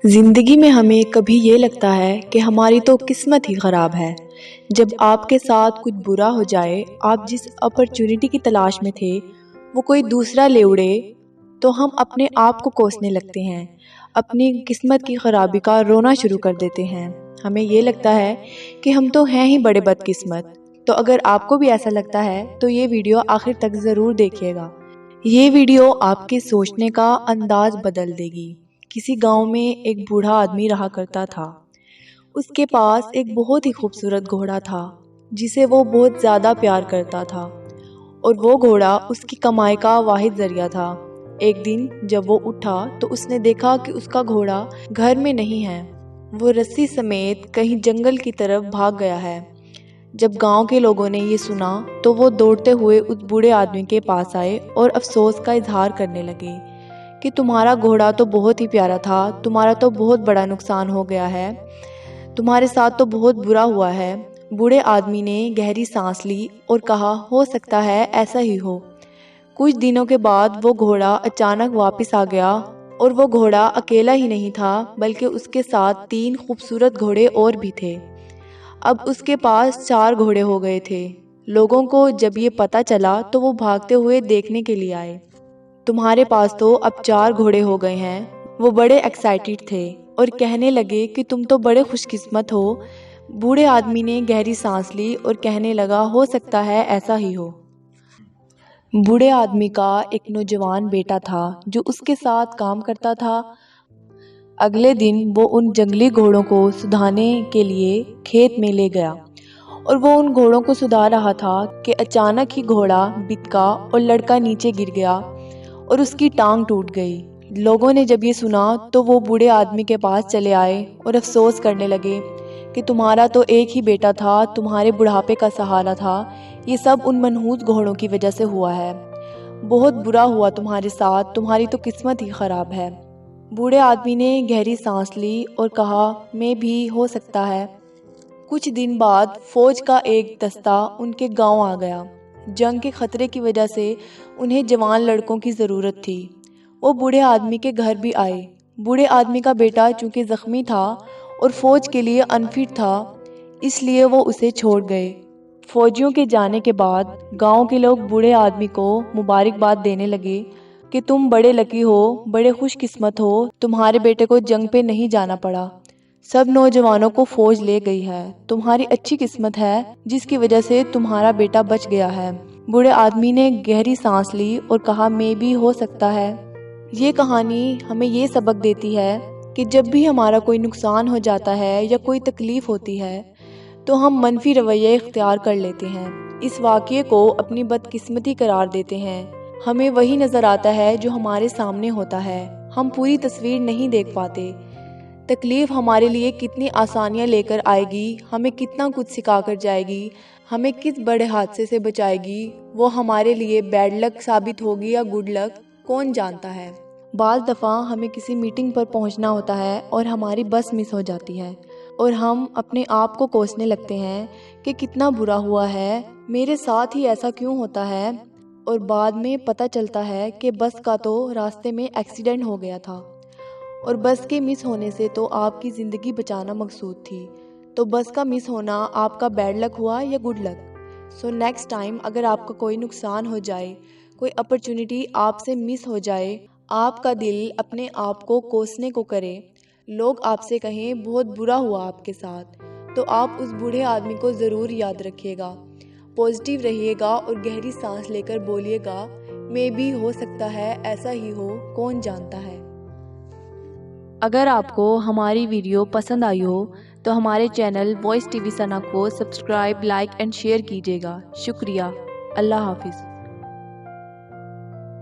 زندگی میں ہمیں کبھی یہ لگتا ہے کہ ہماری تو قسمت ہی خراب ہے۔ جب آپ کے ساتھ کچھ برا ہو جائے، آپ جس اپرچونٹی کی تلاش میں تھے وہ کوئی دوسرا لے اڑے، تو ہم اپنے آپ کو کوسنے لگتے ہیں، اپنی قسمت کی خرابی کا رونا شروع کر دیتے ہیں۔ ہمیں یہ لگتا ہے کہ ہم تو ہیں ہی بڑے بدقسمت۔ تو اگر آپ کو بھی ایسا لگتا ہے تو یہ ویڈیو آخر تک ضرور دیکھیے گا۔ یہ ویڈیو آپ کے سوچنے کا انداز بدل دے گی۔ کسی گاؤں میں ایک بوڑھا آدمی رہا کرتا تھا۔ اس کے پاس ایک بہت ہی خوبصورت گھوڑا تھا جسے وہ بہت زیادہ پیار کرتا تھا، اور وہ گھوڑا اس کی کمائی کا واحد ذریعہ تھا۔ ایک دن جب وہ اٹھا تو اس نے دیکھا کہ اس کا گھوڑا گھر میں نہیں ہے، وہ رسی سمیت کہیں جنگل کی طرف بھاگ گیا ہے۔ جب گاؤں کے لوگوں نے یہ سنا تو وہ دوڑتے ہوئے اس بوڑھے آدمی کے پاس آئے اور افسوس کا اظہار کرنے لگے کہ تمہارا گھوڑا تو بہت ہی پیارا تھا، تمہارا تو بہت بڑا نقصان ہو گیا ہے، تمہارے ساتھ تو بہت برا ہوا ہے۔ بوڑھے آدمی نے گہری سانس لی اور کہا، ہو سکتا ہے ایسا ہی ہو۔ کچھ دنوں کے بعد وہ گھوڑا اچانک واپس آ گیا، اور وہ گھوڑا اکیلا ہی نہیں تھا بلکہ اس کے ساتھ 3 خوبصورت گھوڑے اور بھی تھے۔ اب اس کے پاس 4 گھوڑے ہو گئے تھے۔ لوگوں کو جب یہ پتہ چلا تو وہ بھاگتے ہوئے دیکھنے کے لیے آئے۔ تمہارے پاس تو اب 4 گھوڑے ہو گئے ہیں۔ وہ بڑے ایکسائٹڈ تھے اور کہنے لگے کہ تم تو بڑے خوش قسمت ہو۔ بوڑھے آدمی نے گہری سانس لی اور کہنے لگا، ہو سکتا ہے ایسا ہی ہو۔ بوڑھے آدمی کا ایک نوجوان بیٹا تھا جو اس کے ساتھ کام کرتا تھا۔ اگلے دن وہ ان جنگلی گھوڑوں کو سدھانے کے لیے کھیت میں لے گیا، اور وہ ان گھوڑوں کو سدھا رہا تھا کہ اچانک ہی گھوڑا بتکا اور لڑکا نیچے گر گیا اور اس کی ٹانگ ٹوٹ گئی۔ لوگوں نے جب یہ سنا تو وہ بوڑھے آدمی کے پاس چلے آئے اور افسوس کرنے لگے کہ تمہارا تو ایک ہی بیٹا تھا، تمہارے بڑھاپے کا سہارا تھا، یہ سب ان منحوس گھوڑوں کی وجہ سے ہوا ہے۔ بہت برا ہوا تمہارے ساتھ، تمہاری تو قسمت ہی خراب ہے۔ بوڑھے آدمی نے گہری سانس لی اور کہا، میں بھی ہو سکتا ہے۔ کچھ دن بعد فوج کا ایک دستہ ان کے گاؤں آ گیا۔ جنگ کے خطرے کی وجہ سے انہیں جوان لڑکوں کی ضرورت تھی۔ وہ بوڑھے آدمی کے گھر بھی آئے۔ بوڑھے آدمی کا بیٹا چونکہ زخمی تھا اور فوج کے لیے انفٹ تھا، اس لیے وہ اسے چھوڑ گئے۔ فوجیوں کے جانے کے بعد گاؤں کے لوگ بوڑھے آدمی کو مبارکباد دینے لگے کہ تم بڑے لکی ہو، بڑے خوش قسمت ہو، تمہارے بیٹے کو جنگ پہ نہیں جانا پڑا، سب نوجوانوں کو فوج لے گئی ہے، تمہاری اچھی قسمت ہے جس کی وجہ سے تمہارا بیٹا بچ گیا ہے۔ بوڑھے آدمی نے گہری سانس لی اور کہا، میں بھی ہو سکتا ہے۔ یہ کہانی ہمیں یہ سبق دیتی ہے کہ جب بھی ہمارا کوئی نقصان ہو جاتا ہے یا کوئی تکلیف ہوتی ہے تو ہم منفی رویہ اختیار کر لیتے ہیں، اس واقعے کو اپنی بدقسمتی قرار دیتے ہیں۔ ہمیں وہی نظر آتا ہے جو ہمارے سامنے ہوتا ہے، ہم پوری تصویر نہیں دیکھ پاتے۔ تکلیف ہمارے لیے کتنی آسانیاں لے کر آئے گی، ہمیں کتنا کچھ سکھا کر جائے گی، ہمیں کس بڑے حادثے سے بچائے گی، وہ ہمارے لیے بیڈ لک ثابت ہوگی یا گڈ لک، کون جانتا ہے۔ بعض دفعہ ہمیں کسی میٹنگ پر پہنچنا ہوتا ہے اور ہماری بس مس ہو جاتی ہے، اور ہم اپنے آپ کو کوسنے لگتے ہیں کہ کتنا برا ہوا ہے، میرے ساتھ ہی ایسا کیوں ہوتا ہے، اور بعد میں پتہ چلتا ہے کہ بس کا تو راستے میں ایکسیڈنٹ ہو گیا تھا، اور بس کے مس ہونے سے تو آپ کی زندگی بچانا مقصود تھی۔ تو بس کا مس ہونا آپ کا بیڈ لک ہوا یا good luck? So next time اگر آپ کا کوئی نقصان ہو جائے، کوئی اپرچونٹی آپ سے مس ہو جائے، آپ کا دل اپنے آپ کو کوسنے کو کرے، لوگ آپ سے کہیں بہت برا ہوا آپ کے ساتھ، تو آپ اس بوڑھے آدمی کو ضرور یاد رکھیے گا، پازیٹیو رہیے گا اور گہری سانس لے کر بولیے گا، میں بھی ہو سکتا ہے ایسا ہی ہو، کون جانتا ہے۔ اگر آپ کو ہماری ویڈیو پسند آئی ہو تو ہمارے چینل وائس ٹی وی سنا کو سبسکرائب، لائک اینڈ شیئر کیجیے گا۔ شکریہ۔ اللہ حافظ۔